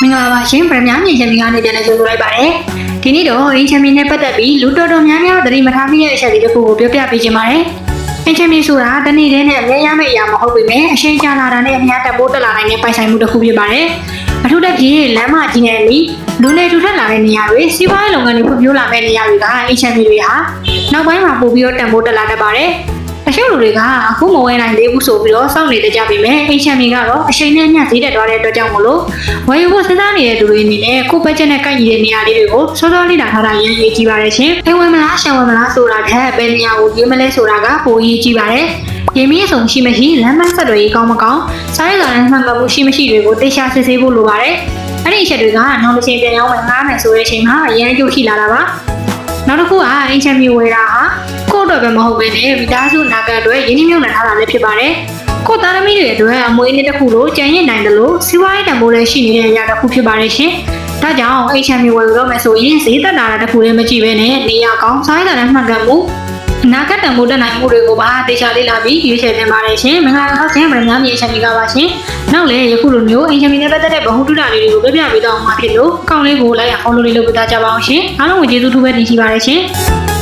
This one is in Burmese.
မင်္ဂလာပါရှင်ပရမမြင့်ချန်ပီကနေပြန်လည်ကြိုဆိုလိုက်ပါတယ်ဒီနေ့တော့အင်ချန်ပီနဲ့ပတ်သက်ပြီးလူတော်တော်များများသတိမထားမိတဲ့အချက်လေးတစ်ခုကိုပြောပြပေးခြင်းပါတယ်အင်ချန်ပီဆိုတာတနေ့တည်းနဲ့အများရမယ့်အရာမဟုတ်ပေမဲ့အချိန်ကြာလာတာနဲ့အများတက်ပိုးတက်လာနိုင်တဲ့ပိုင်ဆိုင်မှုတစ်ခုဖြစ်ပါတယ်အထူးသဖြင့်လမ်းမကြီးနဲ့ပြီးလူနေထူထပ်လာတဲ့နေရာတွေစီးပွားရေးလုပ်ငန်းတွေဖွံ့ဖြိုးလာမယ့်နေရာတွေကအင်ချန်ပီတွေဟာနောက်ပိုင်းမှာပို့ပြီးတော့တန်ဖိုးတက်လာတတ်ပါတယ်အချို့လူတွေကအခုမဝယ်နိုင်သေးဘူးဆိုပြီးတော့စောင့်နေကြပြီမဲ့အင်ချန်ပီကတော့အချိန်နဲ့မျှဈေးတက်သွားတဲ့အတွက်ကြောင့်မလို့ဝယ်ယူဖို့စဉ်းစားနေတဲ့သူတွေအနေနဲ့ကိုယ့်ဘက်ဂျက်နဲ့ကိုက်ညီတဲ့နေရာလေးတွေကိုစောစောလေးလာထားတာရင်းရေးကြည့်ပါရရှင်။အိမ်ဝင်မလားရှောင်ဝင်မလားဆိုတာထက်ဘယ်နေရာကိုရွေးမလဲဆိုတာကပိုရေးကြည့်ပါတယ်။ရေမင်းအစုံရှိမရှိလမ်းမဆက်တွေကောင်းမကောင်းစားရတာနဲ့မှန်မှန်မှုရှိမရှိတွေကိုသိချစစ်ဆေးဖို့လိုပါတယ်။အဲ့ဒီအချက်တွေကနောက်တစ်ချိန်ပြန်ရောက်ဝင်ငားမယ်ဆိုတဲ့အချိန်မှာအရင်ကြိုရှိလာတာပါ။နောက်တစ်ခုကအင်ချန်ပီဝယ်တာဟာကိုယ့်အတွက်ပဲမဟုတ်ဘဲနဲ့မိသားစုနာကအတွက်ရင်းနှီးမြှုပ်နှံထားတာလည်းဖြစ်ပါတယ်။ကိုယ့်သားသမီးတွေအတွက်အမွေအနှစ်တစ်ခုလိုကြံ့ရည်နိုင်တယ်လို့စီးပွားရေးတန်ဖိုးလည်းရှိနေတဲ့အရာတစ်ခုဖြစ်ပါတယ်ရှင်။ဒါကြောင့်အင်ချန်ပီဝယ်လို့မယ်ဆိုရင်ဈေးသက်တာတစ်ခုလည်းမကြည့်ဘဲနဲ့နေရာကောင်းစားရတာနဲ့မှန်ကန်မှုအနာဂတ်တန်ဖိုးတက်နိုင်မှုတွေကိုပါတေချာလေးလာပြီးရွေးချယ်တင်ပါတယ်ရှင်။မင်္ဂလာပါရှင်ဗရမမြင့်အင်ချန်ပီကပါရှင်။နောက်လည်းယခုလိုမျိုးအင်ချန်ပီနဲ့ပတ်သက်တဲ့ဗဟုသုတလေးတွေကိုပြပြပေးတော့မှာဖြစ်လို့အကောင့်လေးကိုလိုက်အောင် follow လေးလုပ်ပေးကြပါအောင်ရှင်။အားလုံးကိုကျေးဇူးထူးပဲတင်ရှိပါတယ်ရှင်။